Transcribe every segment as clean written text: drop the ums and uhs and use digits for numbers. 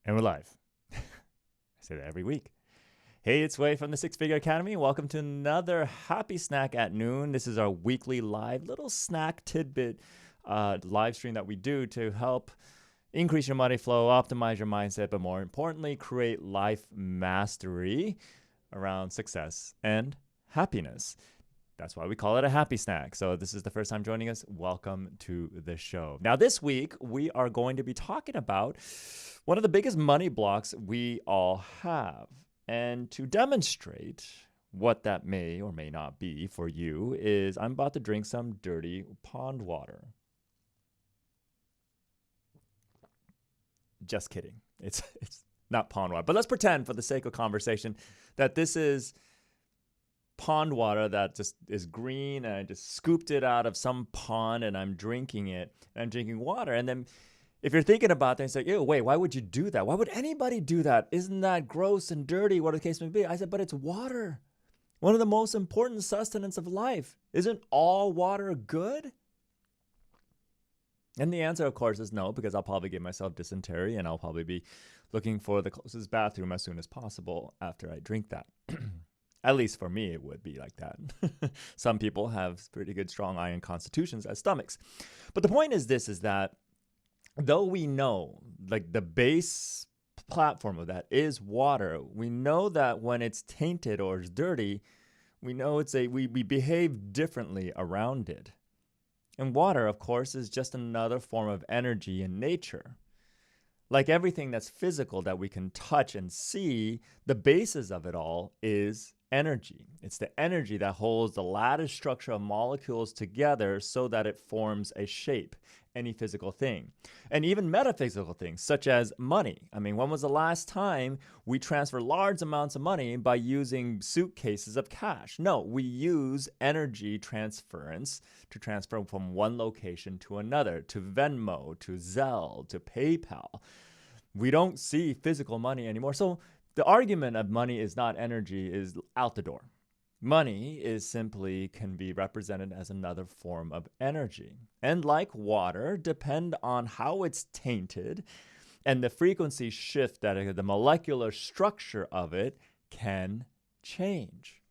And we're live. I say that every week. Hey, it's Wei from the Six Figure Academy. Welcome to another Happy Snack at Noon. This is our weekly live little snack tidbit live stream that we do to help increase your money flow, optimize your mindset, but more importantly, create life mastery around success and happiness. That's why we call it a happy snack. So this is the first time joining us. Welcome to the show. Now, this week, we are going to be talking about one of the biggest money blocks we all have. And to demonstrate what that may or may not be for you is I'm about to drink some dirty pond water. Just kidding. It's not pond water. But let's pretend for the sake of conversation that this is pond water that just is green, and I just scooped it out of some pond and I'm drinking it. And I'm drinking water. And then if you're thinking about that, it's like, ew, wait, why would you do that? Why would anybody do that? Isn't that gross and dirty, whatever the case may be? I said, but it's water. One of the most important sustenance of life. Isn't all water good? And the answer, of course, is no, because I'll probably get myself dysentery and I'll probably be looking for the closest bathroom as soon as possible after I drink that. At least for me, it would be like that. Some people have pretty good, strong iron constitutions as stomachs. But the point is this, is that though we know, like, the base platform of that is water, we know that when it's tainted or is dirty, we know we behave differently around it. And water, of course, is just another form of energy in nature. Like everything that's physical that we can touch and see, the basis of it all is energy. It's the energy that holds the lattice structure of molecules together so that it forms a shape, any physical thing. And even metaphysical things, such as money. I mean, when was the last time we transfer large amounts of money by using suitcases of cash? No, we use energy transference to transfer from one location to another, to Venmo, to Zelle, to PayPal. We don't see physical money anymore. So the argument of money is not energy is out the door. Money is simply can be represented as another form of energy. And like water, depend on how it's tainted and the frequency shift that the molecular structure of it can change.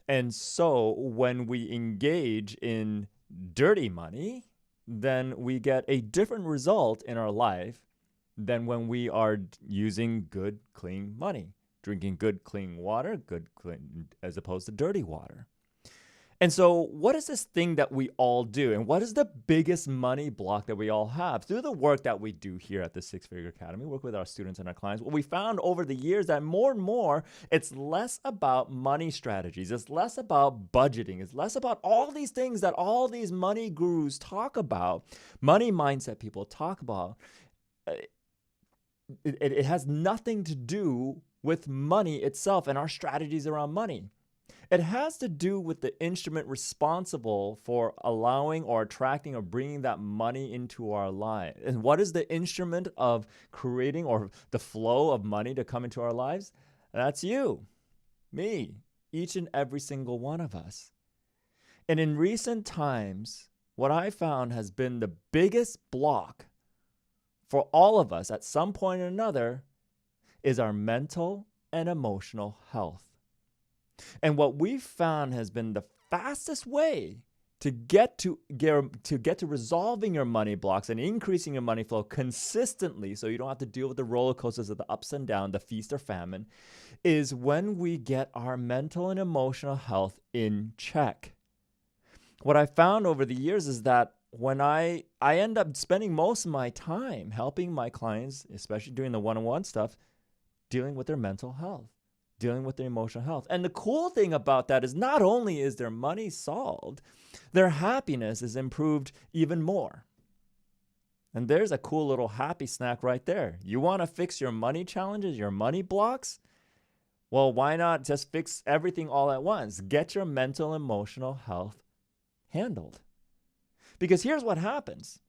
And so when we engage in dirty money, then we get a different result in our life than when we are using good, clean money, drinking good, clean water, as opposed to dirty water. And so what is this thing that we all do? And what is the biggest money block that we all have? Through the work that we do here at the Six Figure Academy, work with our students and our clients, what we found over the years that more and more, it's less about money strategies. It's less about budgeting. It's less about all these things that all these money gurus talk about, money mindset people talk about. It has nothing to do with money itself and our strategies around money. It has to do with the instrument responsible for allowing or attracting or bringing that money into our life. And what is the instrument of creating or the flow of money to come into our lives? That's you, me, each and every single one of us. And in recent times, what I found has been the biggest block for all of us at some point or another is our mental and emotional health. And what we've found has been the fastest way to get to resolving your money blocks and increasing your money flow consistently so you don't have to deal with the roller coasters of the ups and downs, the feast or famine, is when we get our mental and emotional health in check. What I found over the years is that when I end up spending most of my time helping my clients, especially doing the one-on-one stuff, dealing with their mental health, dealing with their emotional health. And the cool thing about that is not only is their money solved, their happiness is improved even more. And there's a cool little happy snack right there. You want to fix your money challenges, your money blocks? Well, why not just fix everything all at once? Get your mental, emotional health handled. Because here's what happens.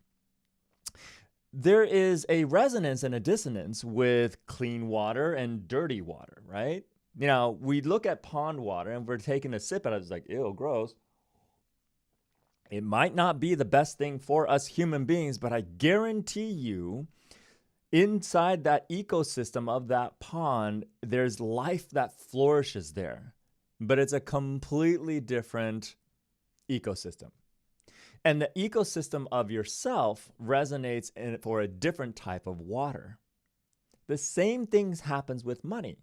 There is a resonance and a dissonance with clean water and dirty water, right? You know, we look at pond water and we're taking a sip at it. It's like, ew, gross. It might not be the best thing for us human beings, but I guarantee you inside that ecosystem of that pond, there's life that flourishes there, but it's a completely different ecosystem. And the ecosystem of yourself resonates for a different type of water. The same things happens with money.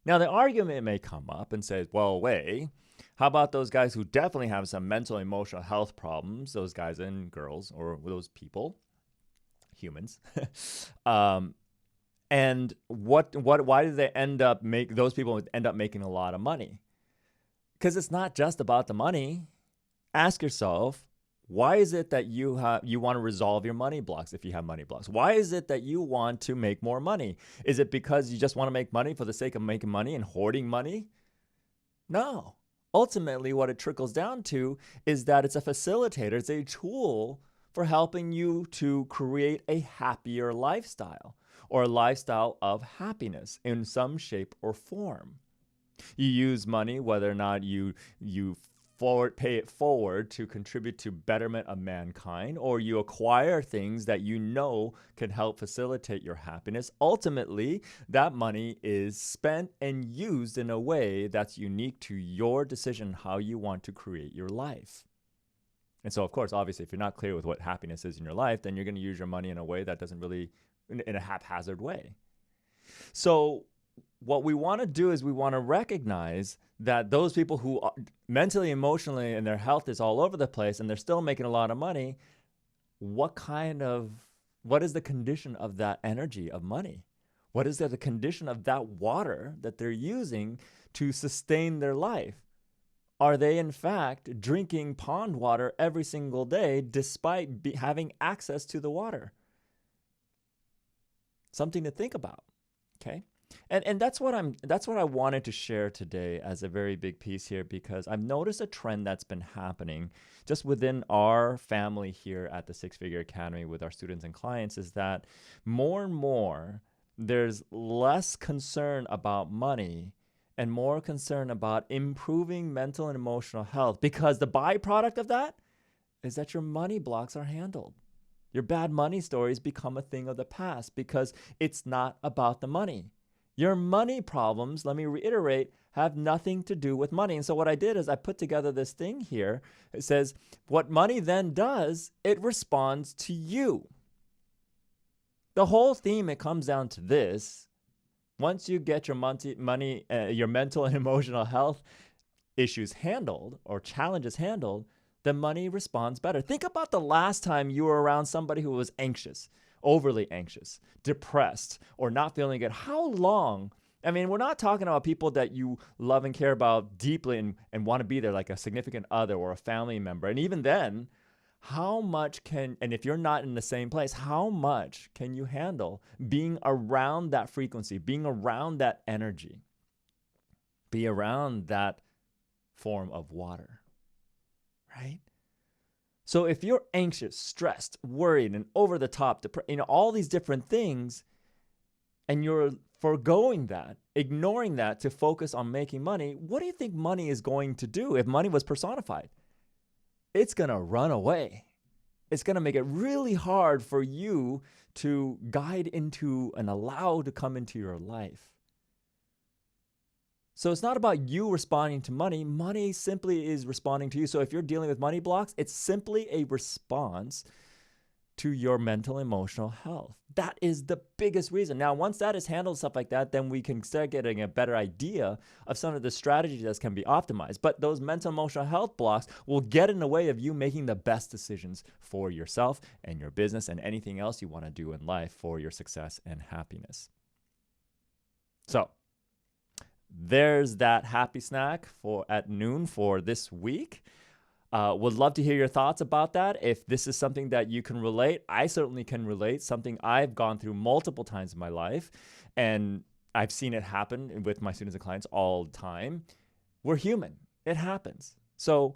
Now, the argument may come up and say, well, wait, how about those guys who definitely have some mental, emotional health problems, those guys and girls, or those people, humans, and why do they those people end up making a lot of money? Because it's not just about the money. Ask yourself, why is it that you want to resolve your money blocks if you have money blocks? Why is it that you want to make more money? Is it because you just want to make money for the sake of making money and hoarding money? No. Ultimately, what it trickles down to is that it's a facilitator. It's a tool for helping you to create a happier lifestyle, or a lifestyle of happiness in some shape or form. You use money, whether or not you pay it forward to contribute to betterment of mankind, or you acquire things that you know can help facilitate your happiness. Ultimately, that money is spent and used in a way that's unique to your decision how you want to create your life. And so, of course, obviously, if you're not clear with what happiness is in your life, then you're going to use your money in a way that doesn't really, in a haphazard way. So what we want to do is we want to recognize that those people who are mentally, emotionally, and their health is all over the place and they're still making a lot of money, what is the condition of that energy of money? What is the condition of that water that they're using to sustain their life? Are they, in fact, drinking pond water every single day despite having access to the water? Something to think about, okay? And that's what I wanted to share today as a very big piece here, because I've noticed a trend that's been happening just within our family here at the Six Figure Academy with our students and clients, is that more and more there's less concern about money and more concern about improving mental and emotional health, because the byproduct of that is that your money blocks are handled. Your bad money stories become a thing of the past because it's not about the money. Your money problems, let me reiterate, have nothing to do with money. And so what I did is I put together this thing here. It says, what money then does, it responds to you. The whole theme, it comes down to this. Once you get your your mental and emotional health issues handled or challenges handled, the money responds better. Think about the last time you were around somebody who was anxious, overly anxious, depressed, or not feeling good. How long? I mean, we're not talking about people that you love and care about deeply and want to be there, like a significant other or a family member. And even then, how much and if you're not in the same place, how much can you handle being around that frequency, being around that energy, be around that form of water, right? So if you're anxious, stressed, worried, and over the top, all these different things, and you're foregoing that, ignoring that to focus on making money, what do you think money is going to do if money was personified? It's going to run away. It's going to make it really hard for you to guide into and allow to come into your life. So it's not about you responding to money. Money simply is responding to you. So if you're dealing with money blocks, it's simply a response to your mental, emotional health. That is the biggest reason. Now, once that is handled, stuff like that, then we can start getting a better idea of some of the strategies that can be optimized. But those mental, emotional health blocks will get in the way of you making the best decisions for yourself and your business and anything else you want to do in life for your success and happiness. So there's that happy snack at noon for this week. Would love to hear your thoughts about that. If this is something that you can relate, I certainly can relate. Something I've gone through multiple times in my life, and I've seen it happen with my students and clients all the time. We're human. It happens. So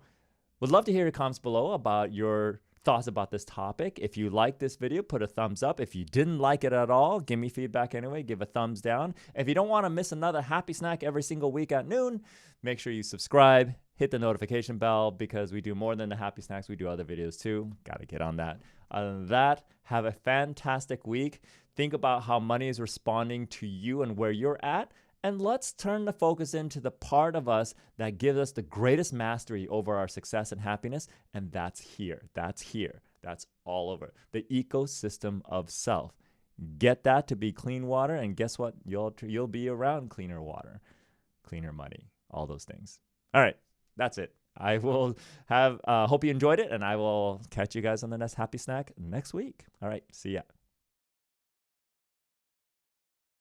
would love to hear your comments below about your thoughts about this topic. If you like this video, put a thumbs up. If you didn't like it at all, give me feedback anyway. Give a thumbs down. If you don't want to miss another happy snack every single week at noon, make sure you subscribe, hit the notification bell because we do more than the happy snacks. We do other videos too. Got to get on that. Other than that, have a fantastic week. Think about how money is responding to you and where you're at. And let's turn the focus into the part of us that gives us the greatest mastery over our success and happiness. And that's here. That's here. That's all over. The ecosystem of self. Get that to be clean water. And guess what? You'll be around cleaner water, cleaner money, all those things. All right. That's it. I will hope you enjoyed it, and I will catch you guys on the next Happy Snack next week. All right. See ya.